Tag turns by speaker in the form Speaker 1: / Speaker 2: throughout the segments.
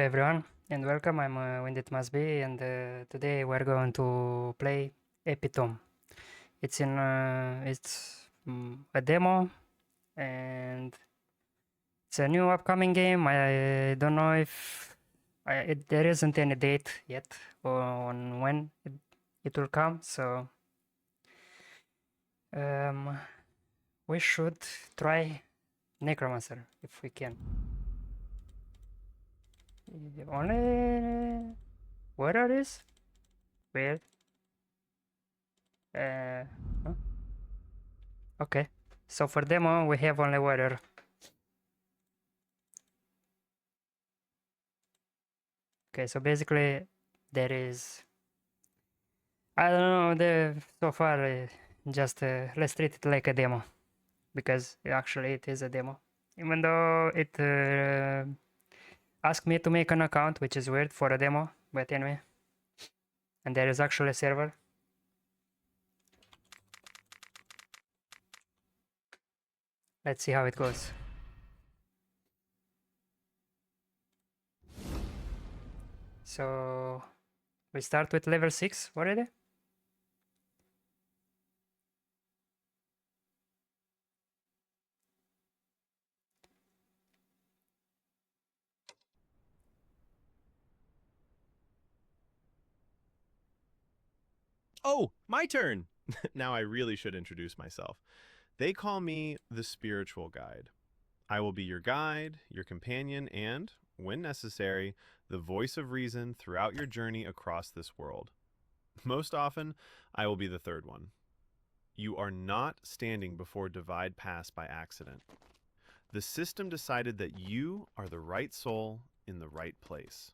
Speaker 1: everyone, and welcome. I'm When It Must Be, and today we're going to play Epitome. It's a demo, and it's a new upcoming game. I don't know if there isn't any date yet on when it will come, so um, we should try Necromancer if we can. Only what are these? Where? Huh? Okay, so for demo we have only water. Okay, so basically there is, I don't know, so far just let's treat it like a demo, because actually it is a demo, even though it asked me to make an account, which is weird for a demo, but anyway. And there is actually a server. Let's see how it goes. So we start with level 6 already.
Speaker 2: Oh, my turn! Now I really should introduce myself. They call me the spiritual guide. I will be your guide, your companion, and, when necessary, the voice of reason throughout your journey across this world. Most often, I will be the third one. You are not standing before Divide Pass by accident. The system decided that you are the right soul in the right place.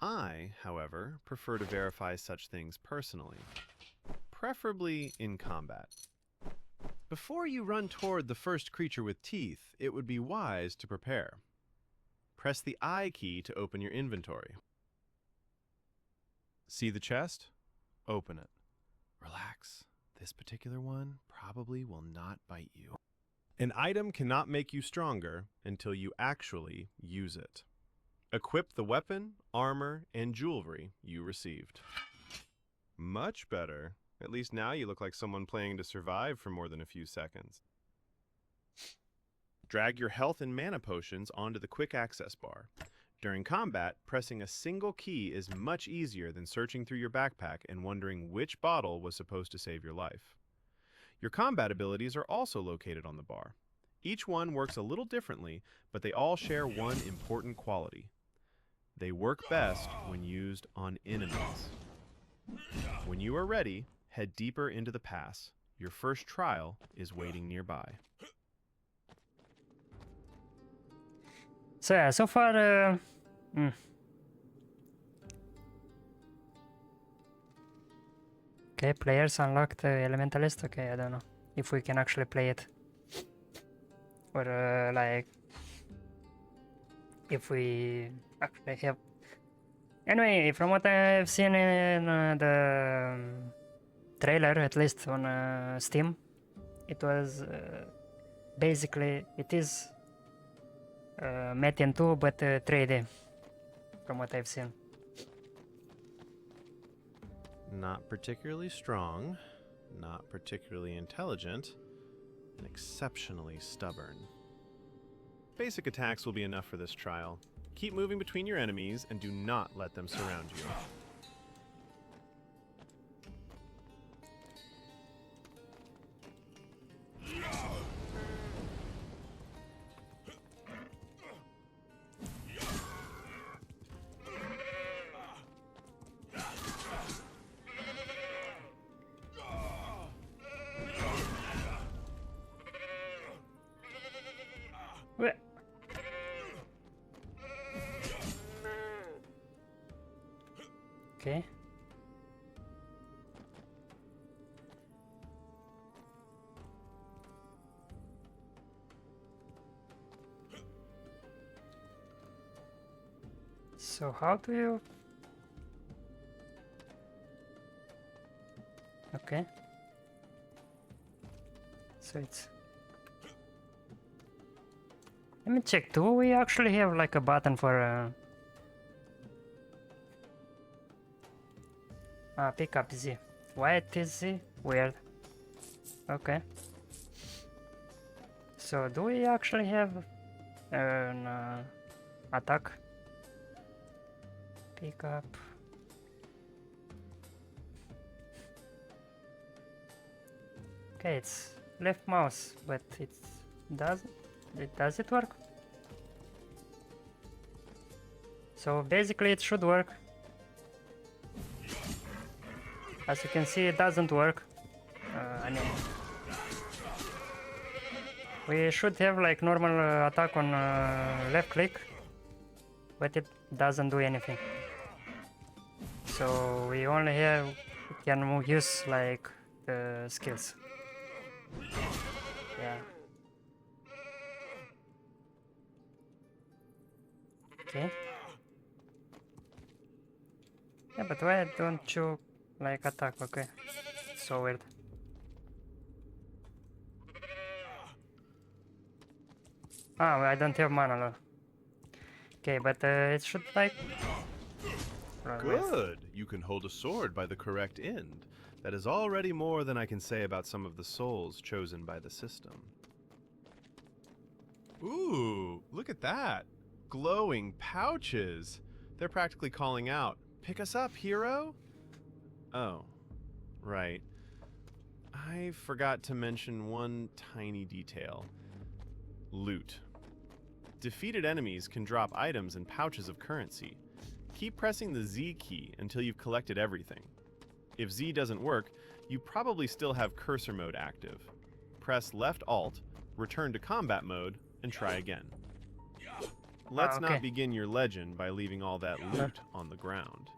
Speaker 2: I, however, prefer to verify such things personally, preferably in combat. Before you run toward the first creature with teeth, it would be wise to prepare. Press the I key to open your inventory. See the chest? Open it. Relax. This particular one probably will not bite you. An item cannot make you stronger until you actually use it. Equip the weapon, armor, and jewelry you received. Much better. At least now you look like someone planning to survive for more than a few seconds. Drag your health and mana potions onto the quick access bar. During combat, pressing a single key is much easier than searching through your backpack and wondering which bottle was supposed to save your life. Your combat abilities are also located on the bar. Each one works a little differently, but they all share one important quality. They work best when used on enemies. When you are ready, head deeper into the pass. Your first trial is waiting nearby.
Speaker 1: So yeah, so far okay, players unlocked Elementalist. Okay, I don't know if we can actually play it, or like if we actually have. Anyway, from what I've seen in the trailer, at least on Steam, it was basically, it is Metin 2 but 3D, from what I've seen.
Speaker 2: Not particularly strong, not particularly intelligent, and exceptionally stubborn. Basic attacks will be enough for this trial. Keep moving between your enemies and do not let them surround you.
Speaker 1: Okay. So how do you... Okay. So it's... Let me check. Do we actually have like a button for pick up Z? Why it is Z? Weird. Okay. So do we actually have an attack? Pick up. Okay, it's left mouse, but does it work? So basically it should work. As you can see, it doesn't work. I mean, we should have like normal attack on left click, but it doesn't do anything. So we only can use like the skills. Yeah. Okay. Yeah, but why don't you like attack? Okay. So weird. Ah, well, I don't have mana lol. Okay, but it should like.
Speaker 2: Good. You can hold a sword by the correct end. That is already more than I can say about some of the souls chosen by the system. Ooh, look at that. Glowing pouches. They're practically calling out, "Pick us up, hero!" Oh, right. I forgot to mention one tiny detail. Loot. Defeated enemies can drop items in pouches of currency. Keep pressing the Z key until you've collected everything. If Z doesn't work, you probably still have cursor mode active. Press left Alt, return to combat mode, and try again. Let's
Speaker 1: okay.
Speaker 2: not begin your legend by leaving all that loot on the ground.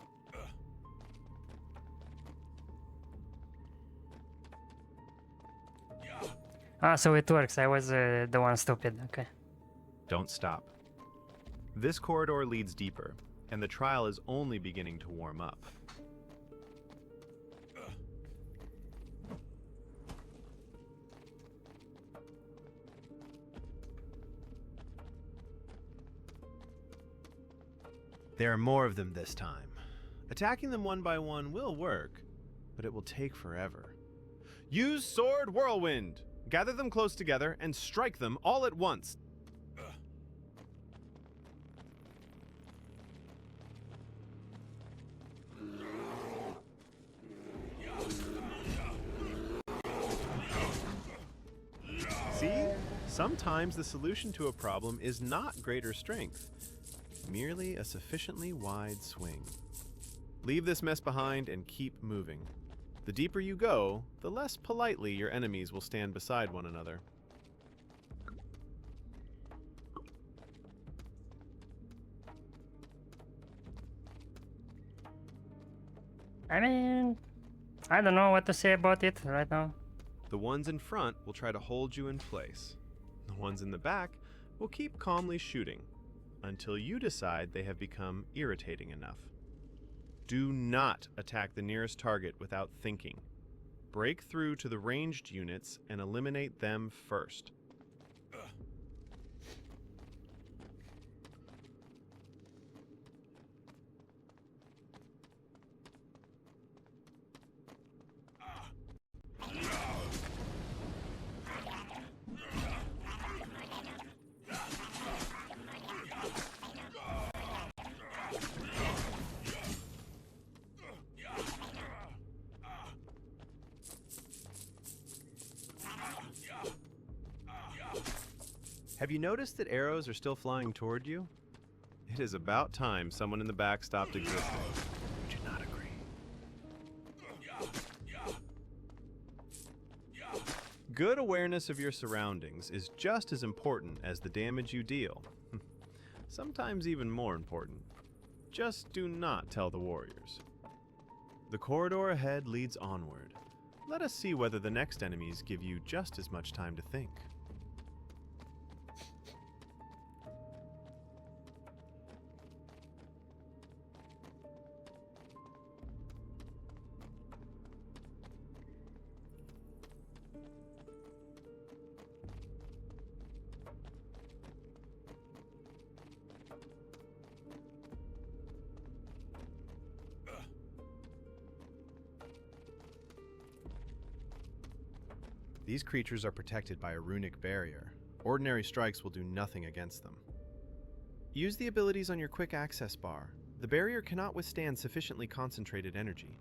Speaker 1: Ah, so it works. I was the one stupid. Okay.
Speaker 2: Don't stop. This corridor leads deeper, and the trial is only beginning to warm up. There are more of them this time. Attacking them one by one will work, but it will take forever. Use Sword Whirlwind! Gather them close together and strike them all at once. See? Sometimes the solution to a problem is not greater strength, merely a sufficiently wide swing. Leave this mess behind and keep moving. The deeper you go, the less politely your enemies will stand beside one another.
Speaker 1: I mean, I don't know what to say about it right now.
Speaker 2: The ones in front will try to hold you in place. The ones in the back will keep calmly shooting until you decide they have become irritating enough. Do not attack the nearest target without thinking. Break through to the ranged units and eliminate them first. Have you noticed that arrows are still flying toward you? It is about time someone in the back stopped existing. Would you not agree? Good awareness of your surroundings is just as important as the damage you deal. Sometimes even more important. Just do not tell the warriors. The corridor ahead leads onward. Let us see whether the next enemies give you just as much time to think. These creatures are protected by a runic barrier. Ordinary strikes will do nothing against them. Use the abilities on your quick access bar. The barrier cannot withstand sufficiently concentrated energy.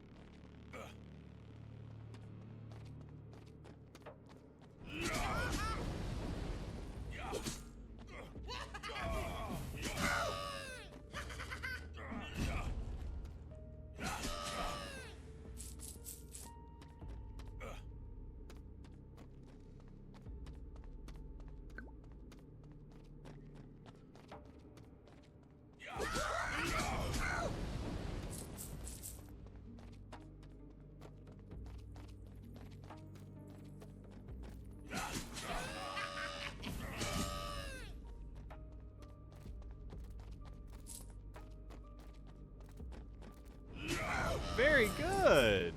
Speaker 2: Very good!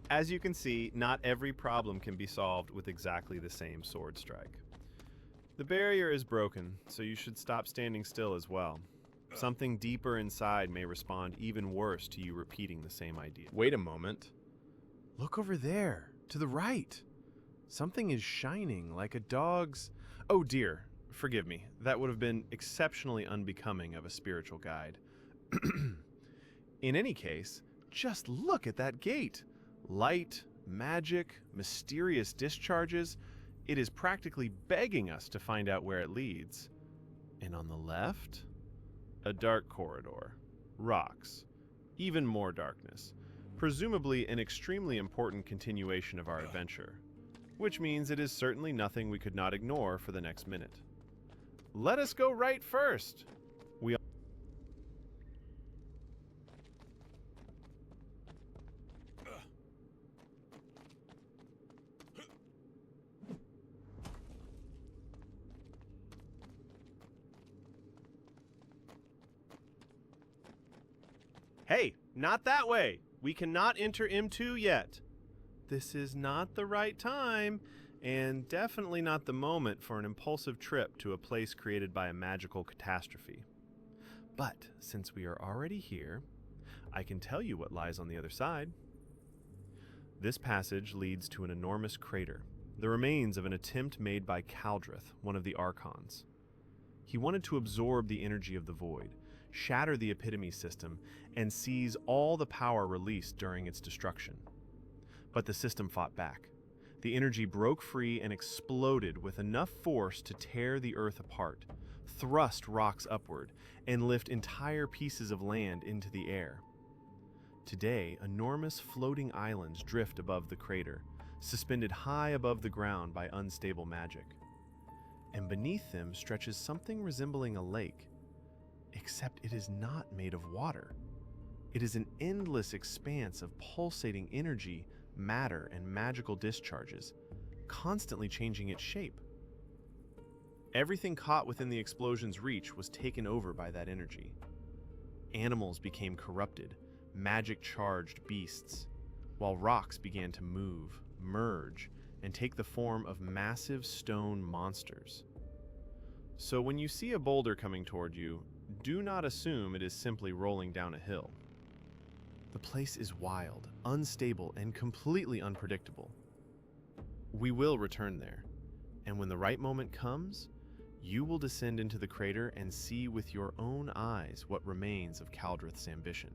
Speaker 2: As you can see, not every problem can be solved with exactly the same sword strike. The barrier is broken, so you should stop standing still as well. Something deeper inside may respond even worse to you repeating the same idea. Wait a moment. Look over there, to the right. Something is shining like a dog's... Oh dear, forgive me. That would have been exceptionally unbecoming of a spiritual guide. In any case, just look at that gate. Light, magic, mysterious discharges. It is practically begging us to find out where it leads. And on the left, a dark corridor, rocks, even more darkness, presumably an extremely important continuation of our adventure, which means it is certainly nothing we could not ignore for the next minute. Let us go right first. Hey, not that way! We cannot enter M2 yet. This is not the right time, and definitely not the moment for an impulsive trip to a place created by a magical catastrophe. But since we are already here, I can tell you what lies on the other side. This passage leads to an enormous crater, the remains of an attempt made by Caldrith, one of the Archons. He wanted to absorb the energy of the void, shatter the Epitome system, and seize all the power released during its destruction. But the system fought back. The energy broke free and exploded with enough force to tear the Earth apart, thrust rocks upward, and lift entire pieces of land into the air. Today, enormous floating islands drift above the crater, suspended high above the ground by unstable magic. And beneath them stretches something resembling a lake, except it is not made of water. It is an endless expanse of pulsating energy, matter, and magical discharges, constantly changing its shape. Everything caught within the explosion's reach was taken over by that energy. Animals became corrupted, magic-charged beasts, while rocks began to move, merge, and take the form of massive stone monsters. So when you see a boulder coming toward you, do not assume it is simply rolling down a hill. The place is wild, unstable, and completely unpredictable. We will return there, and when the right moment comes, you will descend into the crater and see with your own eyes what remains of Caldrith's ambition.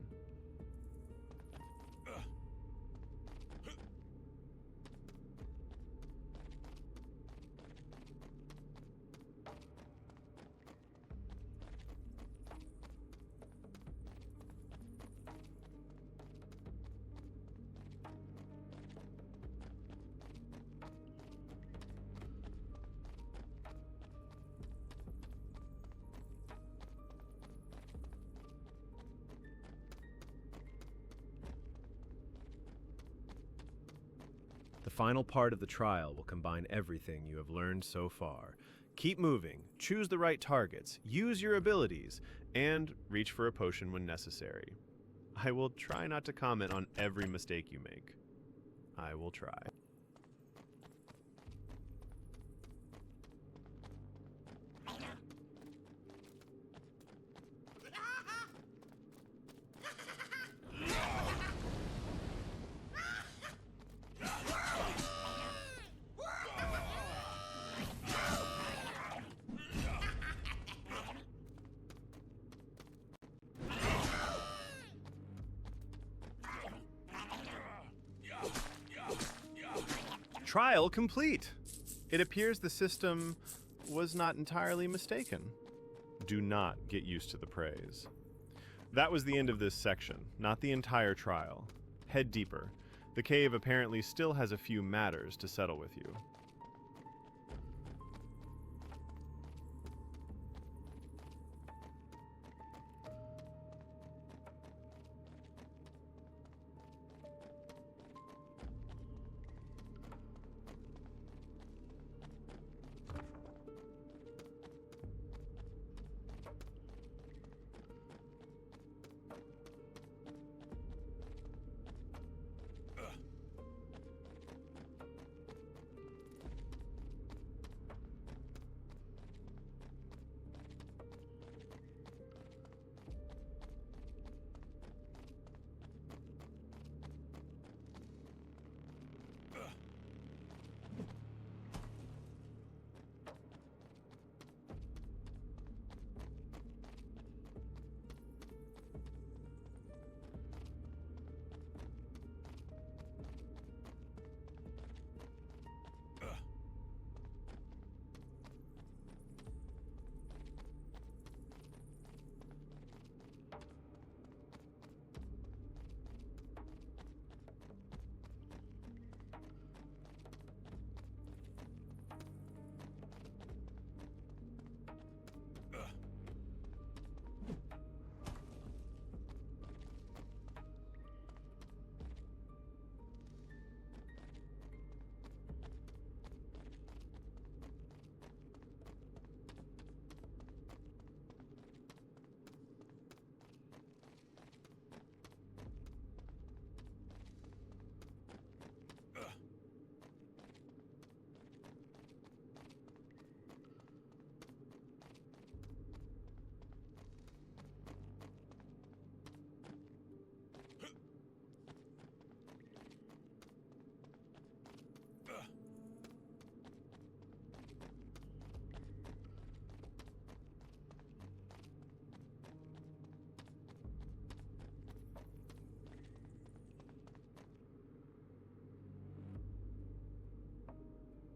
Speaker 2: The final part of the trial will combine everything you have learned so far. Keep moving, choose the right targets, use your abilities, and reach for a potion when necessary. I will try not to comment on every mistake you make. I will try. Trial complete! It appears the system was not entirely mistaken. Do not get used to the praise. That was the end of this section, not the entire trial. Head deeper. The cave apparently still has a few matters to settle with you.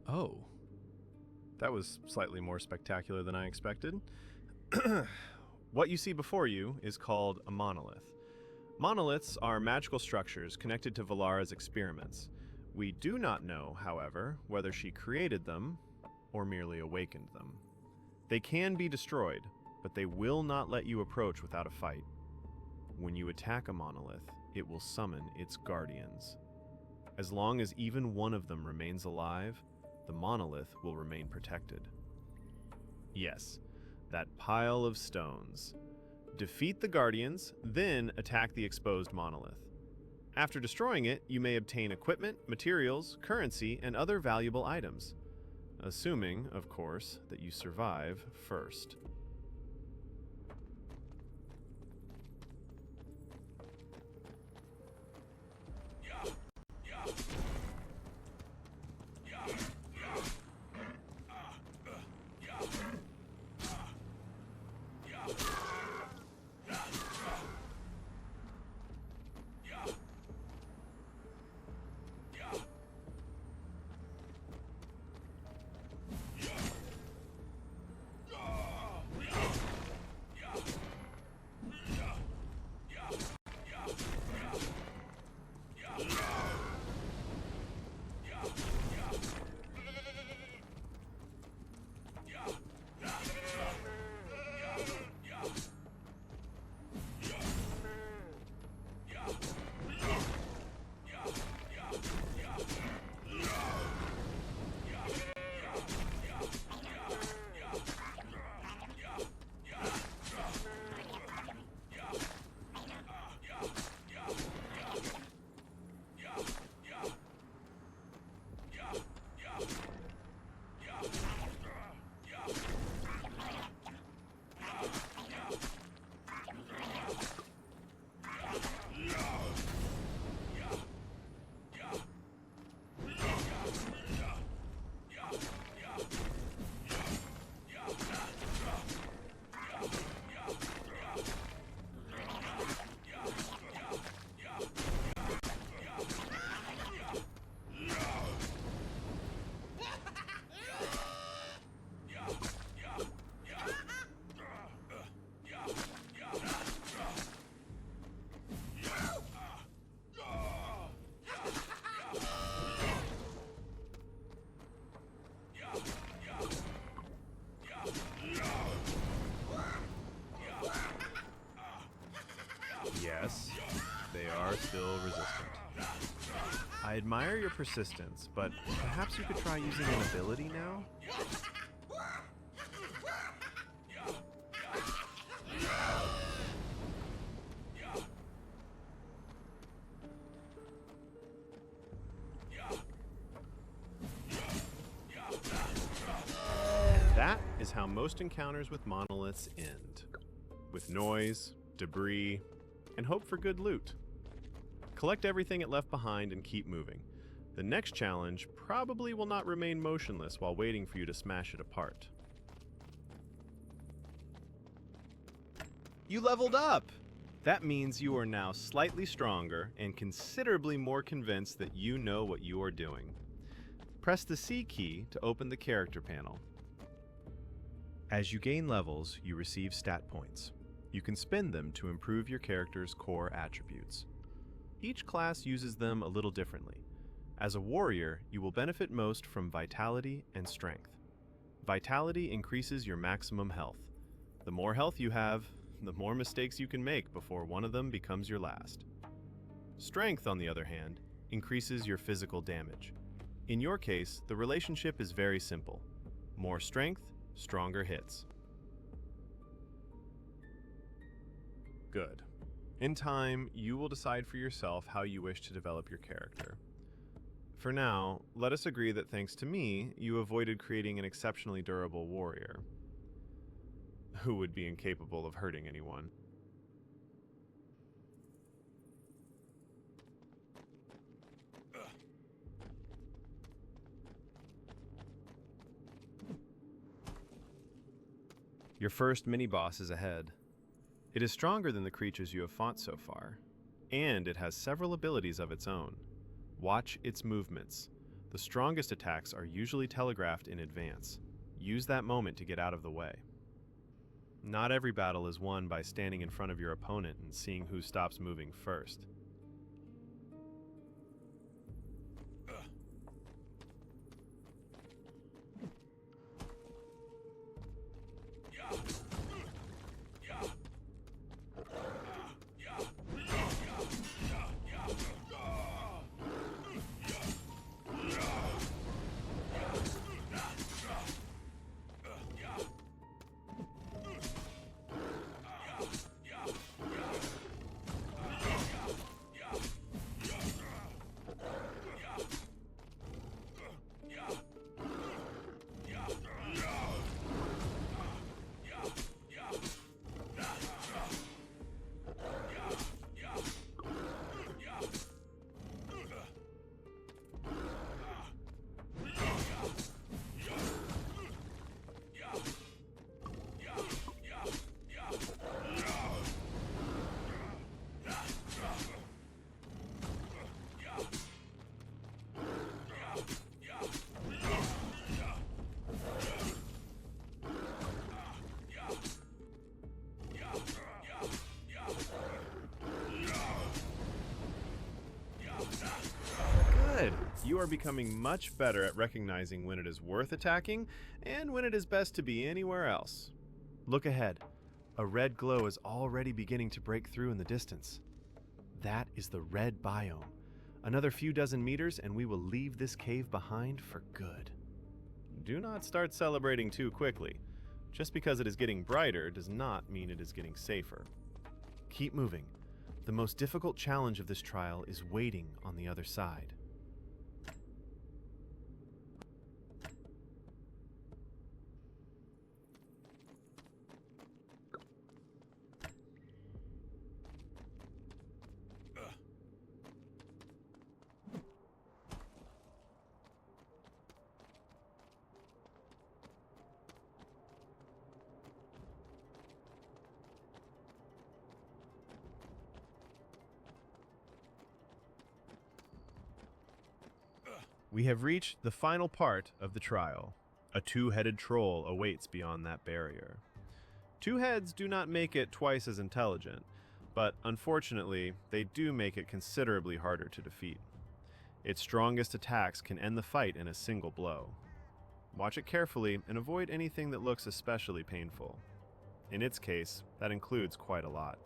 Speaker 2: Oh, that was slightly more spectacular than I expected. What you see before you is called a monolith. Monoliths are magical structures connected to Valara's experiments. We do not know, however, whether she created them or merely awakened them. They can be destroyed, but they will not let you approach without a fight. When you attack a monolith, it will summon its guardians. As long as even one of them remains alive, the monolith will remain protected. Yes, that pile of stones. Defeat the guardians, then attack the exposed monolith. After destroying it, you may obtain equipment, materials, currency, and other valuable items. Assuming, of course, that you survive first. still resistant. I admire your persistence, but perhaps you could try using an ability now? And that is how most encounters with monoliths end. With noise, debris, and hope for good loot. Collect everything it left behind and keep moving. The next challenge probably will not remain motionless while waiting for you to smash it apart. You leveled up! That means you are now slightly stronger and considerably more convinced that you know what you are doing. Press the C key to open the character panel. As you gain levels, you receive stat points. You can spend them to improve your character's core attributes. Each class uses them a little differently. As a warrior, you will benefit most from vitality and strength. Vitality increases your maximum health. The more health you have, the more mistakes you can make before one of them becomes your last. Strength, on the other hand, increases your physical damage. In your case, the relationship is very simple. More strength, stronger hits. Good. In time, you will decide for yourself how you wish to develop your character. For now, let us agree that thanks to me, you avoided creating an exceptionally durable warrior who would be incapable of hurting anyone. Your first mini-boss is ahead. It is stronger than the creatures you have fought so far, and it has several abilities of its own. Watch its movements. The strongest attacks are usually telegraphed in advance. Use that moment to get out of the way. Not every battle is won by standing in front of your opponent and seeing who stops moving first. Good. You are becoming much better at recognizing when it is worth attacking and when it is best to be anywhere else. Look ahead. A red glow is already beginning to break through in the distance. That is the red biome. Another few dozen meters and we will leave this cave behind for good. Do not start celebrating too quickly. Just because it is getting brighter does not mean it is getting safer. Keep moving. The most difficult challenge of this trial is waiting on the other side. We have reached the final part of the trial. A two-headed troll awaits beyond that barrier. Two heads do not make it twice as intelligent, but unfortunately, they do make it considerably harder to defeat. Its strongest attacks can end the fight in a single blow. Watch it carefully and avoid anything that looks especially painful. In its case, that includes quite a lot.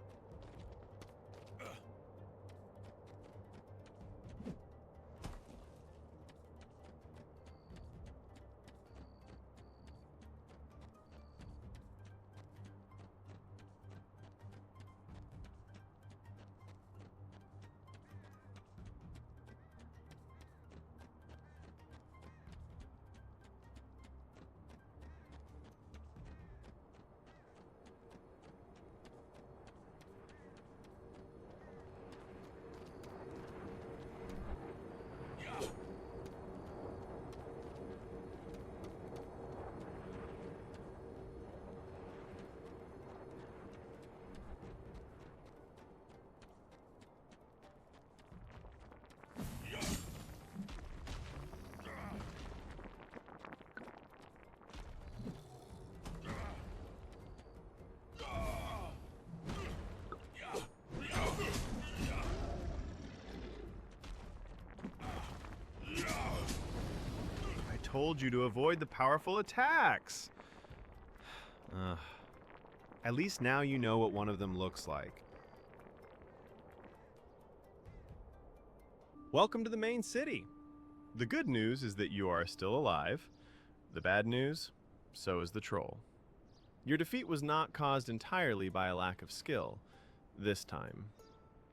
Speaker 2: told you to avoid the powerful attacks. At least now you know what one of them looks like. Welcome to the main city. The good news is that you are still alive. The bad news, so is the troll. Your defeat was not caused entirely by a lack of skill, this time.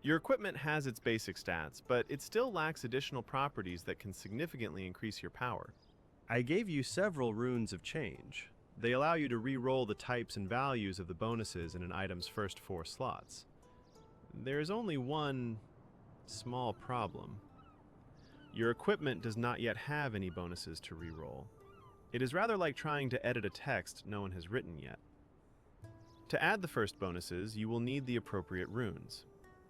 Speaker 2: Your equipment has its basic stats, but it still lacks additional properties that can significantly increase your power. I gave you several runes of change. They allow you to re-roll the types and values of the bonuses in an item's first 4 slots. There is only one small problem. Your equipment does not yet have any bonuses to re-roll. It is rather like trying to edit a text no one has written yet. To add the first bonuses, you will need the appropriate runes.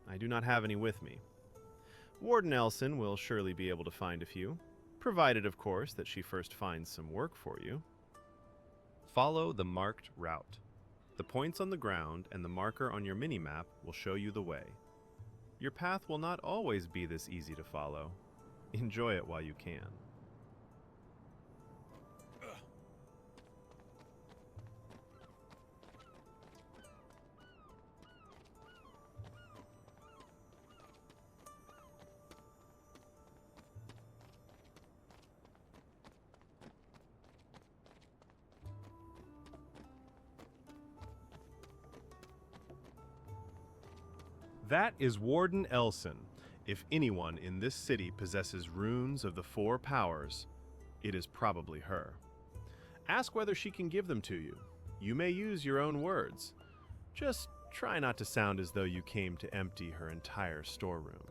Speaker 2: I do not have any with me. Warden Elson will surely be able to find a few, provided, of course, that she first finds some work for you. Follow the marked route. The points on the ground and the marker on your mini-map will show you the way. Your path will not always be this easy to follow. Enjoy it while you can. That is Warden Elson. If anyone in this city possesses runes of the 4 powers, it is probably her. Ask whether she can give them to you. You may use your own words. Just try not to sound as though you came to empty her entire storeroom.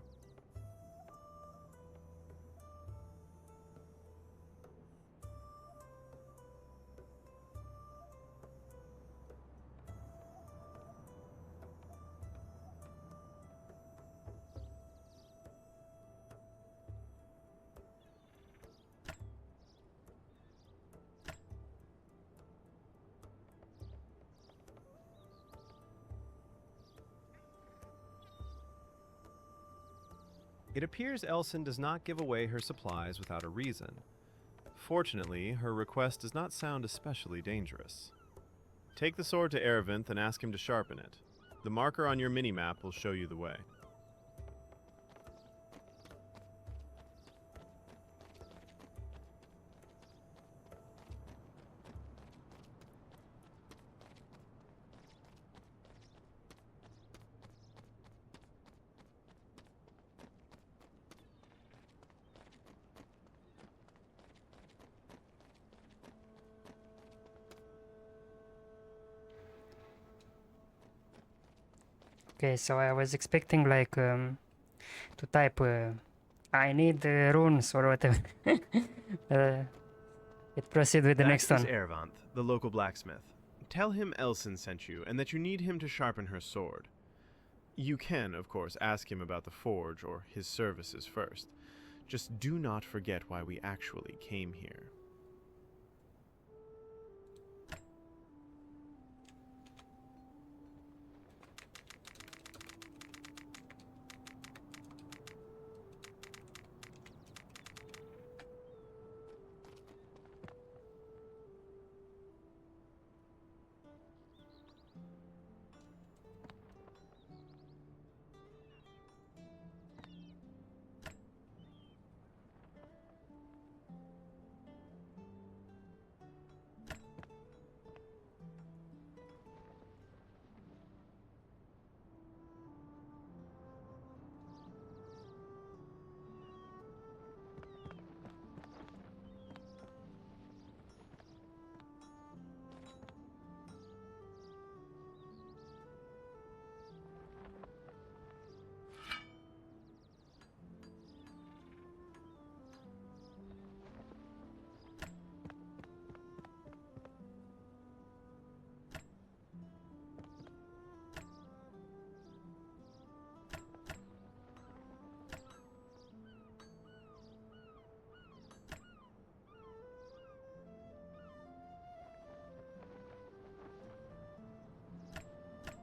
Speaker 2: It appears Elson does not give away her supplies without a reason. Fortunately, her request does not sound especially dangerous. Take the sword to Erevinth and ask him to sharpen it. The marker on your mini-map will show you the way.
Speaker 1: Okay, so I was expecting like to type I need runes or whatever. It proceed with the next one.
Speaker 2: That is Erevinth, the local blacksmith. Tell him Elson sent you and that you need him to sharpen her sword. You can, of course, ask him about the forge or his services first. Just do not forget why we actually came here.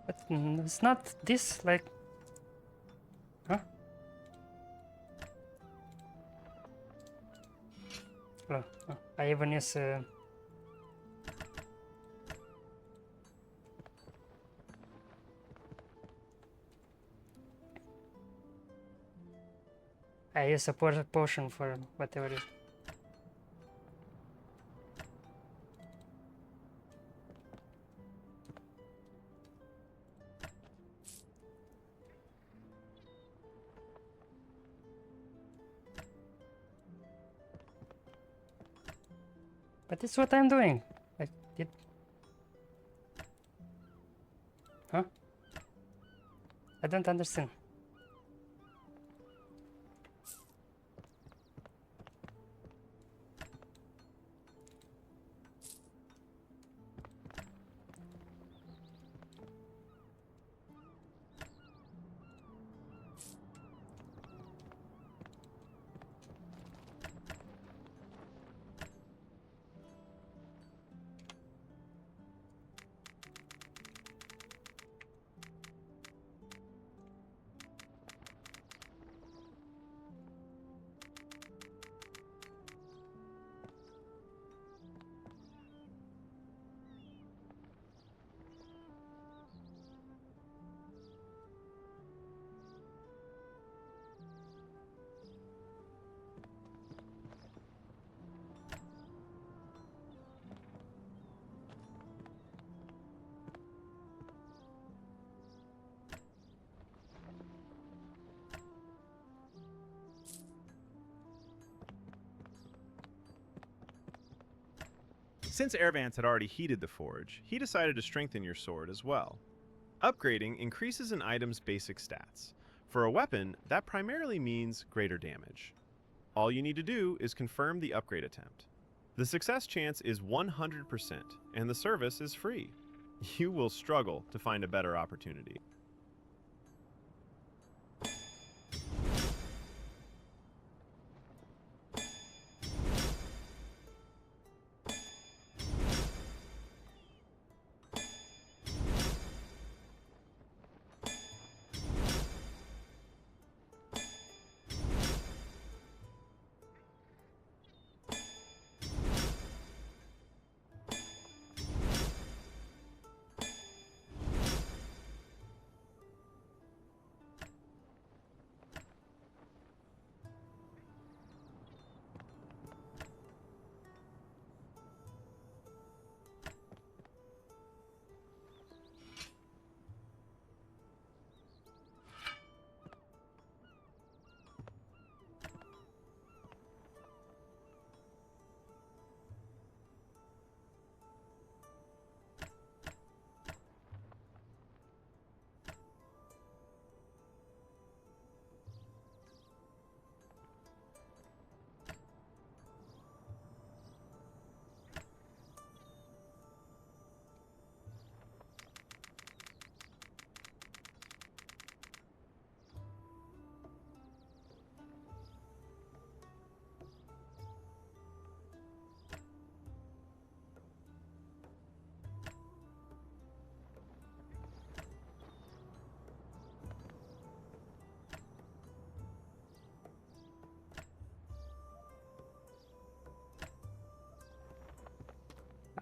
Speaker 1: But it's not this like. Huh? Oh, I even use I use a potion for whatever it is. But this is what I'm doing. I did. Huh? I don't understand.
Speaker 2: Since Airvance had already heated the forge, he decided to strengthen your sword as well. Upgrading increases an item's basic stats. For a weapon, that primarily means greater damage. All you need to do is confirm the upgrade attempt. The success chance is 100%, and the service is free. You will struggle to find a better opportunity.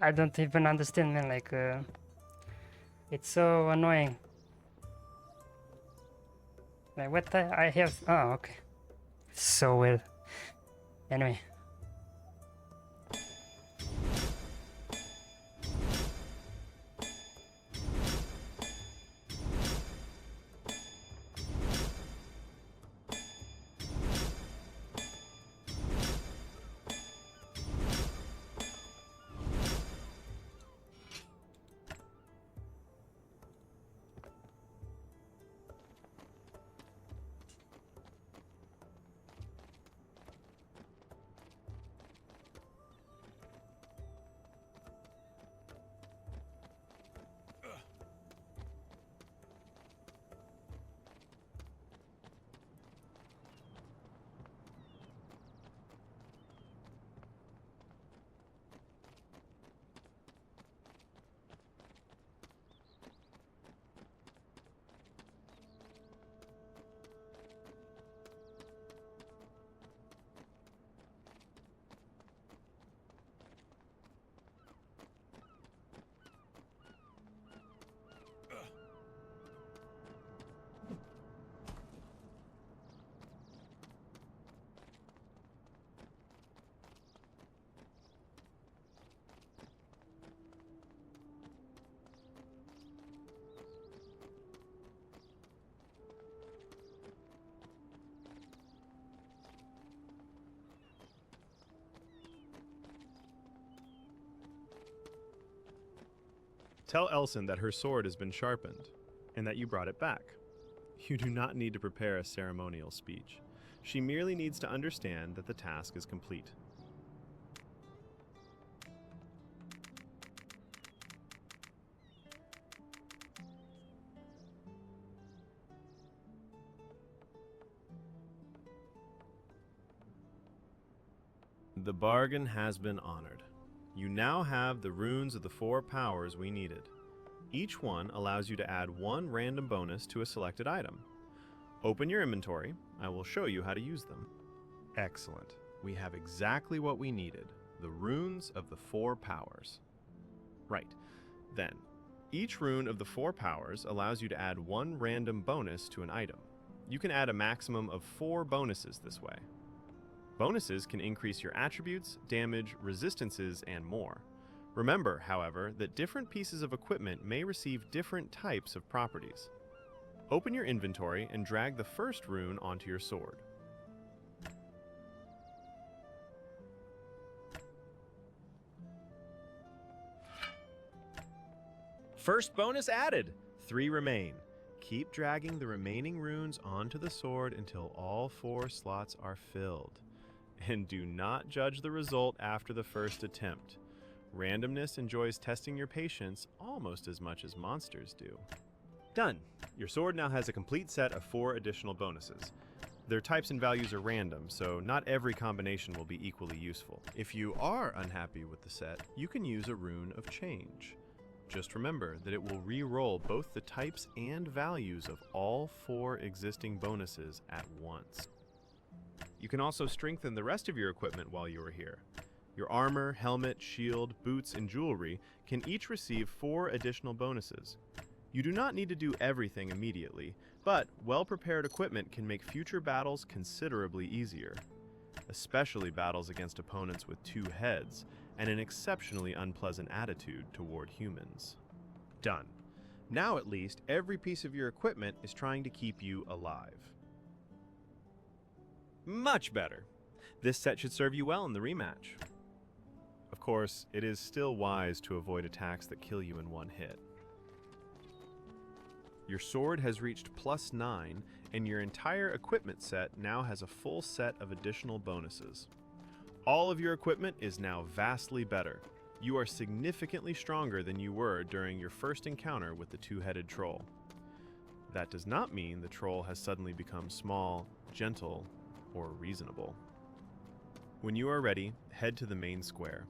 Speaker 1: I don't even understand, man. Like, it's so annoying. Like, what I have? Oh, okay. So weird. Anyway.
Speaker 2: Tell Elson that her sword has been sharpened, and that you brought it back. You do not need to prepare a ceremonial speech. She merely needs to understand that the task is complete. The bargain has been honored. You now have the runes of the 4 powers we needed. Each one allows you to add 1 random bonus to a selected item. Open your inventory. I will show you how to use them. Excellent. We have exactly what we needed, the runes of the 4 powers. Right. Then, each rune of the 4 powers allows you to add 1 random bonus to an item. You can add a maximum of 4 bonuses this way. Bonuses can increase your attributes, damage, resistances, and more. Remember, however, that different pieces of equipment may receive different types of properties. Open your inventory and drag the first rune onto your sword. First bonus added! 3 remain. Keep dragging the remaining runes onto the sword until all 4 slots are filled. And do not judge the result after the first attempt. Randomness enjoys testing your patience almost as much as monsters do. Done! Your sword now has a complete set of 4 additional bonuses. Their types and values are random, so not every combination will be equally useful. If you are unhappy with the set, you can use a rune of change. Just remember that it will re-roll both the types and values of all 4 existing bonuses at once. You can also strengthen the rest of your equipment while you are here. Your armor, helmet, shield, boots, and jewelry can each receive 4 additional bonuses. You do not need to do everything immediately, but well-prepared equipment can make future battles considerably easier, especially battles against opponents with 2 heads and an exceptionally unpleasant attitude toward humans. Done. Now at least, every piece of your equipment is trying to keep you alive. Much better. This set should serve you well in the rematch. Of course, it is still wise to avoid attacks that kill you in 1 hit. Your sword has reached +9, and your entire equipment set now has a full set of additional bonuses. All of your equipment is now vastly better. You are significantly stronger than you were during your first encounter with the 2-headed troll. That does not mean the troll has suddenly become small, gentle, or reasonable. When you are ready, head to the main square.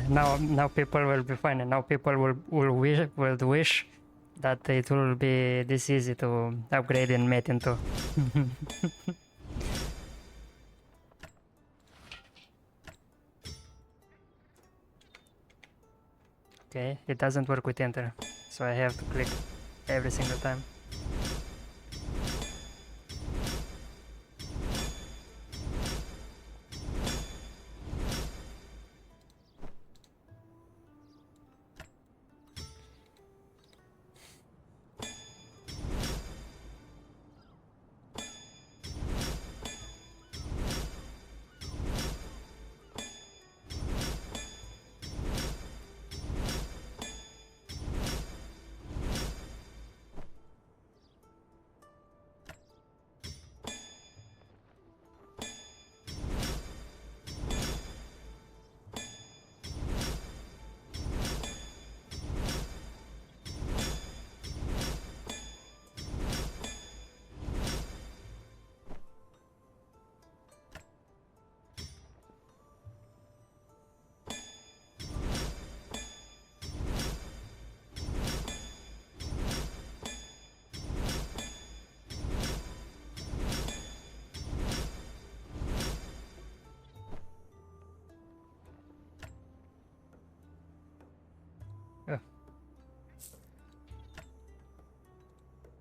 Speaker 1: Now people will be fine, and now people will wish that it will be this easy to upgrade and mate into. Okay, it doesn't work with enter, so I have to click every single time.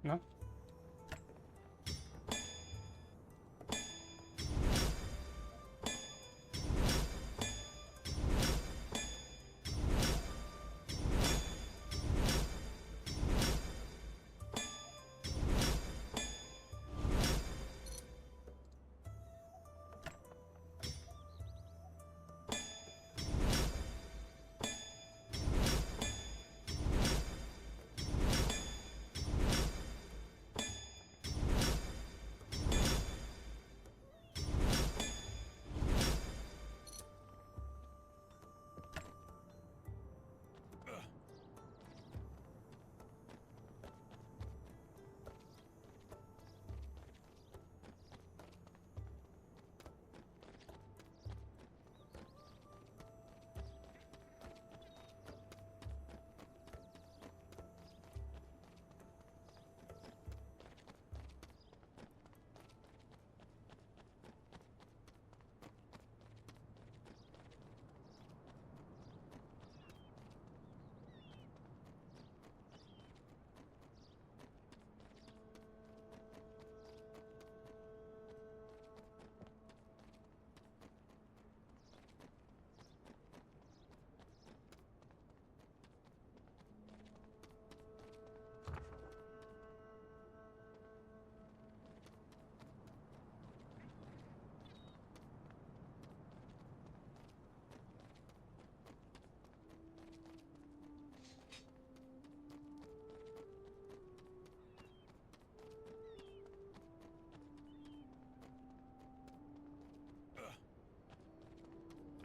Speaker 1: No?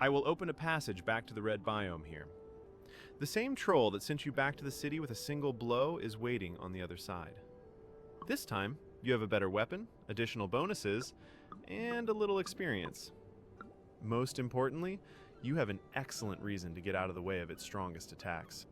Speaker 2: I will open a passage back to the red biome here. The same troll that sent you back to the city with a single blow is waiting on the other side. This time, you have a better weapon, additional bonuses, and a little experience. Most importantly, you have an excellent reason to get out of the way of its strongest attacks.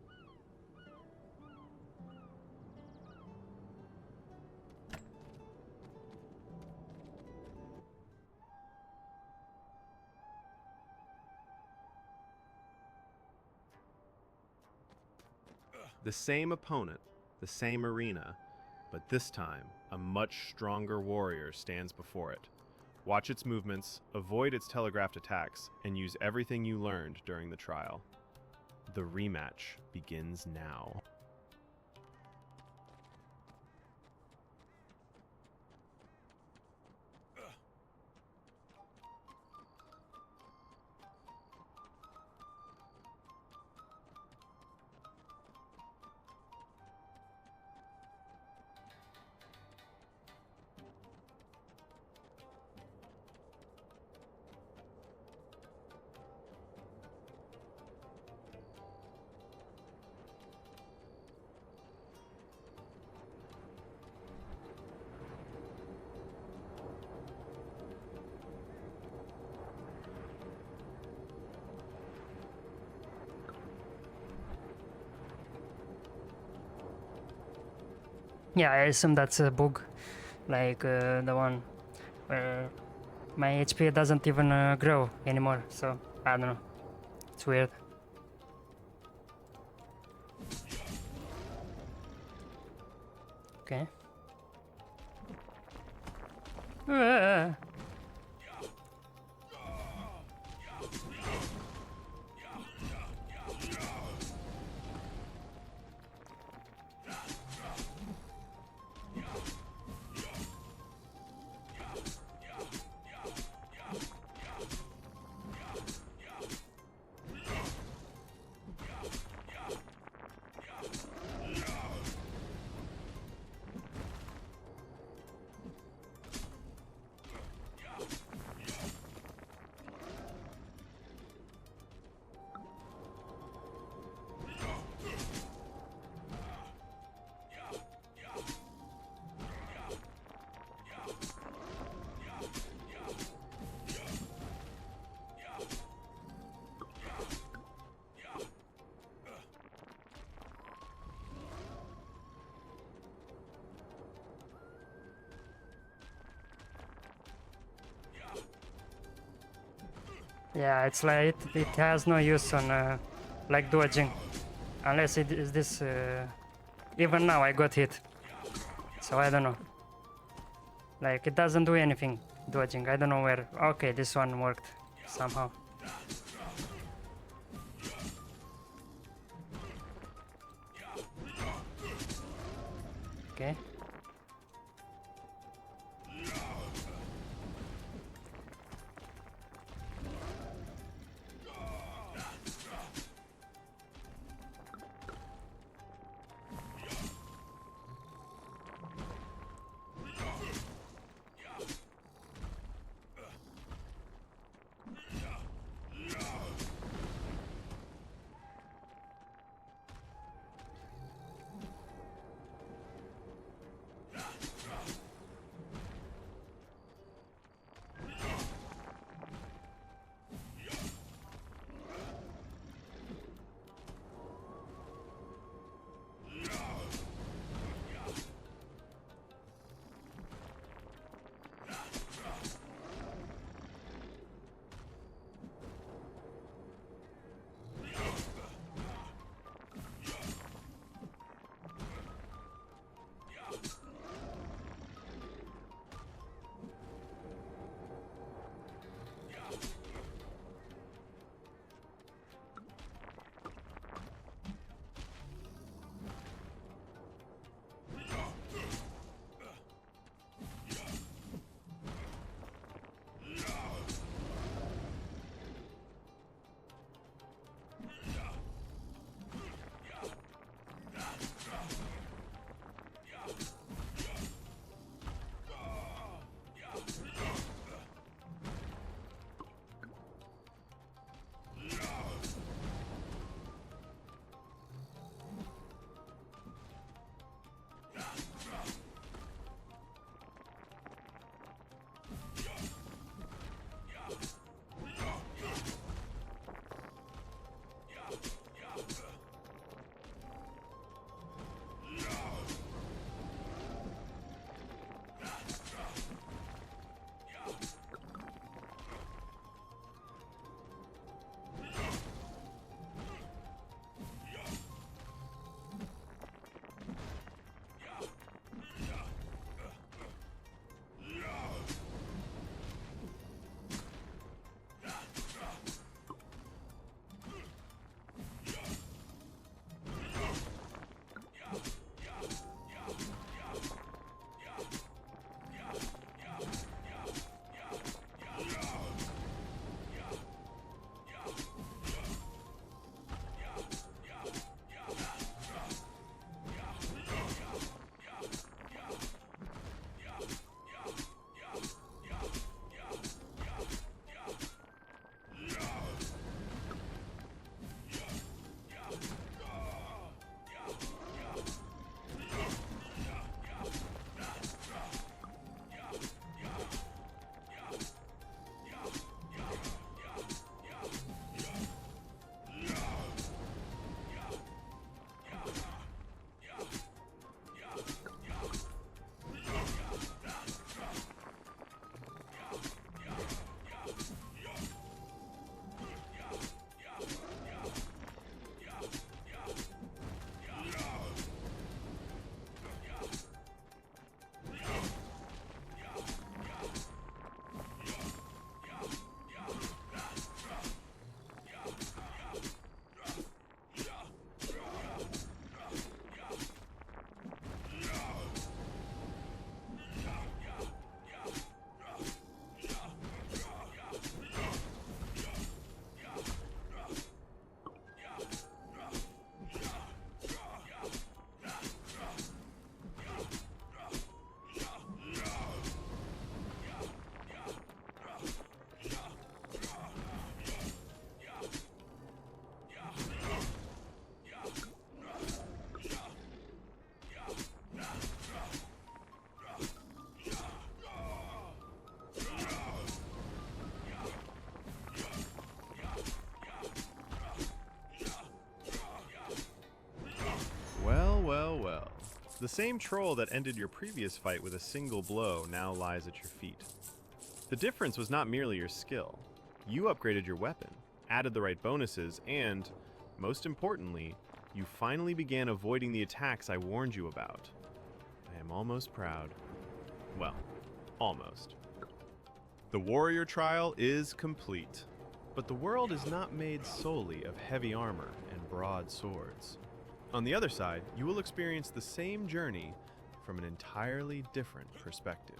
Speaker 2: The same opponent, the same arena, but this time, a much stronger warrior stands before it. Watch its movements, avoid its telegraphed attacks, and use everything you learned during the trial. The rematch begins now.
Speaker 1: Yeah, I assume that's a bug, like the one where my HP doesn't even grow anymore, so I don't know. It's weird. Okay. Yeah, it's like it has no use on like dodging, unless it is this. Even now I got hit, so I don't know. Like it doesn't do anything dodging. I don't know where. Okay, this one worked somehow. Okay.
Speaker 2: The same troll that ended your previous fight with a single blow now lies at your feet. The difference was not merely your skill. You upgraded your weapon, added the right bonuses, and, most importantly, you finally began avoiding the attacks I warned you about. I am almost proud. Well, almost. The warrior trial is complete, but the world is not made solely of heavy armor and broad swords. On the other side, you will experience the same journey from an entirely different perspective.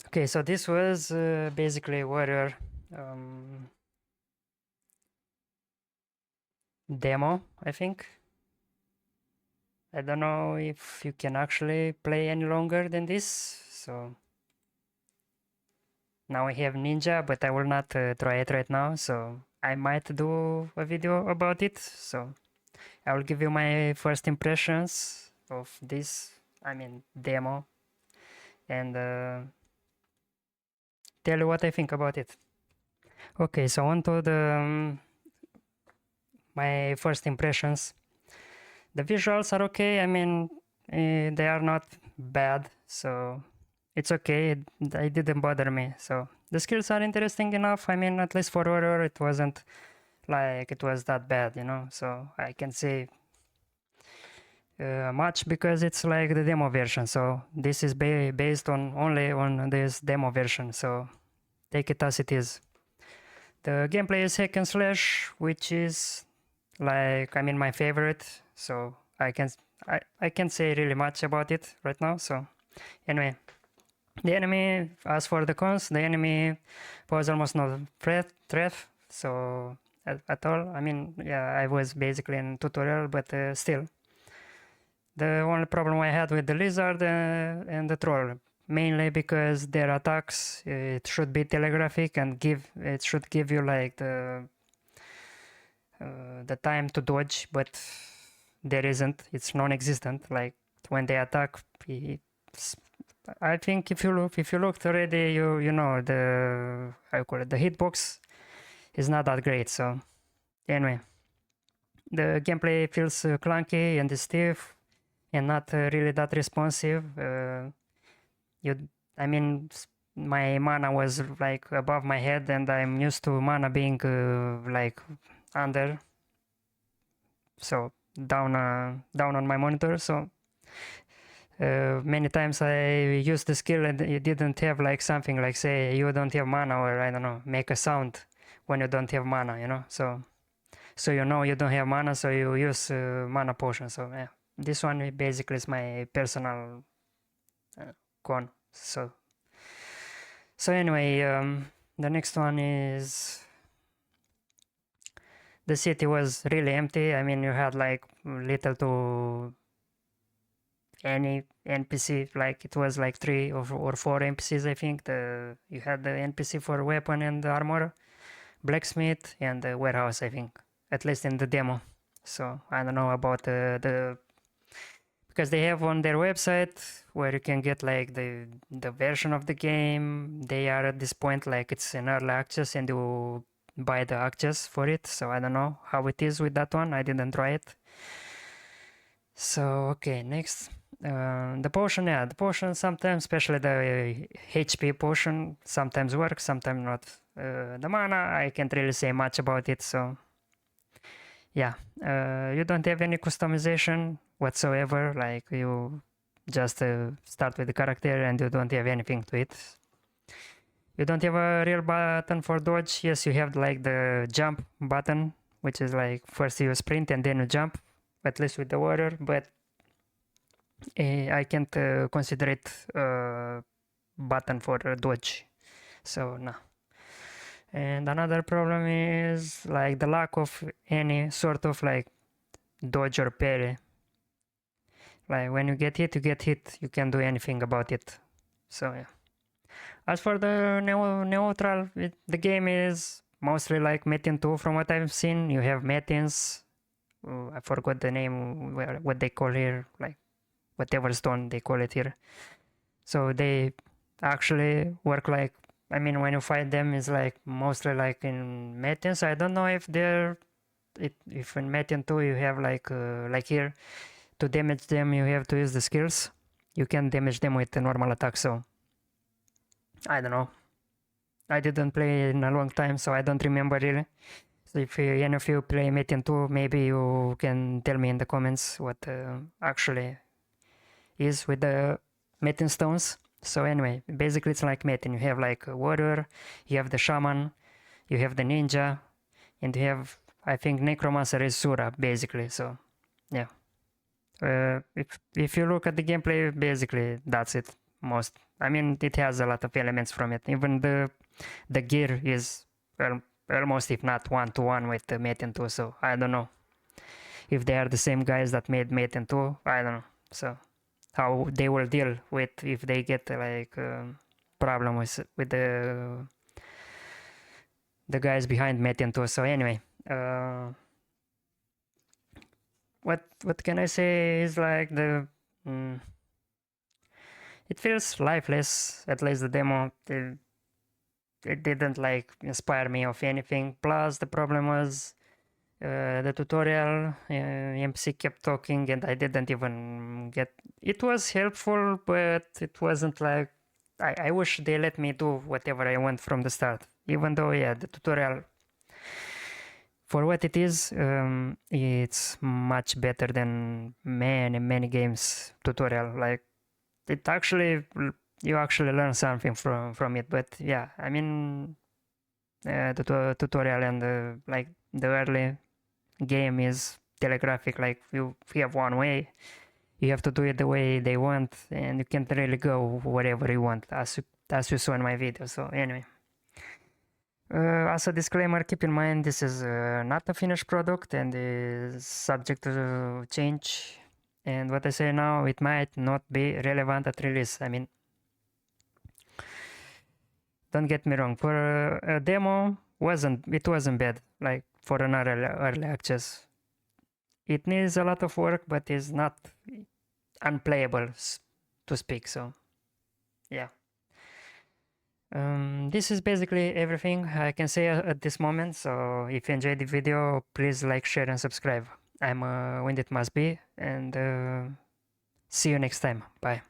Speaker 1: Okay, so this was basically warrior demo, I think. I don't know if you can actually play any longer than this, so now I have ninja, but I will not try it right now, so I might do a video about it. So I will give you my first impressions of this, I mean, demo, and tell you what I think about it. Okay, so on to the my first impressions. The visuals are okay. I mean, they are not bad, so it's okay. It didn't bother me. So the skills are interesting enough. I mean, at least for horror, it wasn't like it was that bad, you know. So I can say much because it's like the demo version. So this is based on only on this demo version. So take it as it is. The gameplay is hack and slash, which is like, I mean, my favorite. So I can't say really much about it right now. So anyway, the enemy, as for the cons, the enemy was almost no threat. So at all. I mean, yeah, I was basically in tutorial, but still. The only problem I had with the lizard and the troll, mainly because their attacks, it should be telegraphic and it should give you like the time to dodge, but there isn't. It's non-existent. Like when they attack, I think if you looked already, you know the, how you call it, the hitbox is not that great. So anyway, the gameplay feels clunky and stiff and not really that responsive. I mean, my mana was like above my head, and I'm used to mana being like under, so down on my monitor. So many times I used the skill and it didn't have like something like, say, you don't have mana, or I don't know, make a sound when you don't have mana, you know. So you know you don't have mana, so you use mana potion. So yeah, this one basically is my personal con. So anyway, the next one is the city was really empty. I mean, you had like little to any NPC. Like it was like 3 or 4 NPCs, I think. You had the NPC for weapon and armor, blacksmith, and the warehouse, I think, at least in the demo. So I don't know about the because they have on their website where you can get like the version of the game. They are at this point like it's in early access and you buy the access for it. So I don't know how it is with that one. I didn't try it. So okay, next. The potion, yeah, the potion sometimes, especially the HP potion, sometimes works, sometimes not. The mana, I can't really say much about it. So yeah, you don't have any customization whatsoever. Like you just start with the character and you don't have anything to it. You don't have a real button for dodge. Yes, you have like the jump button, which is like first you sprint and then you jump, at least with the warrior. But I can't consider it a button for dodge. So no. And another problem is like the lack of any sort of like dodge or parry. Like when you get hit, you can't do anything about it. So yeah. As for the neutral, the game is mostly like Metin 2 from what I've seen. You have Metins, I forgot the name, what they call here, like whatever stone they call it here. So they actually work like, I mean, when you fight them, it's like mostly like in Metins. I don't know if if in Metin 2 you have like here, to damage them you have to use the skills. You can damage them with the normal attack, so I don't know. I didn't play in a long time, so I don't remember really. So if any of you play Metin 2, maybe you can tell me in the comments what actually is with the Metin stones. So anyway, basically it's like Metin. You have like a warrior, you have the shaman, you have the ninja, and you have, I think, necromancer is Sura, basically. So yeah. If you look at the gameplay, basically that's it. Most, I mean, it has a lot of elements from it. Even the gear is almost, if not 1-to-1 with the Metin 2. So I don't know if they are the same guys that made Metin 2. I don't know. So how they will deal with if they get like problem with the guys behind Metin 2. So anyway, what can I say is like it feels lifeless. At least the demo, it didn't like inspire me of anything. Plus the problem was the tutorial, NPC kept talking and I didn't even get. It was helpful, but it wasn't like, I wish they let me do whatever I want from the start. Even though, yeah, the tutorial, for what it is, it's much better than many games tutorial. Like, it actually, you actually learn something from it. But yeah, I mean, the tutorial and like the early game is telegraphic. Like, you have one way, you have to do it the way they want, and you can't really go wherever you want, as you saw in my video. So anyway, as a disclaimer, keep in mind this is not a finished product and is subject to change. And what I say now, it might not be relevant at release. I mean, don't get me wrong, for a demo, it wasn't bad. Like for an early access, it needs a lot of work, but is not unplayable, to speak. So yeah. This is basically everything I can say at this moment. So if you enjoyed the video, please like, share and subscribe. I'm When It Must Be, and see you next time. Bye.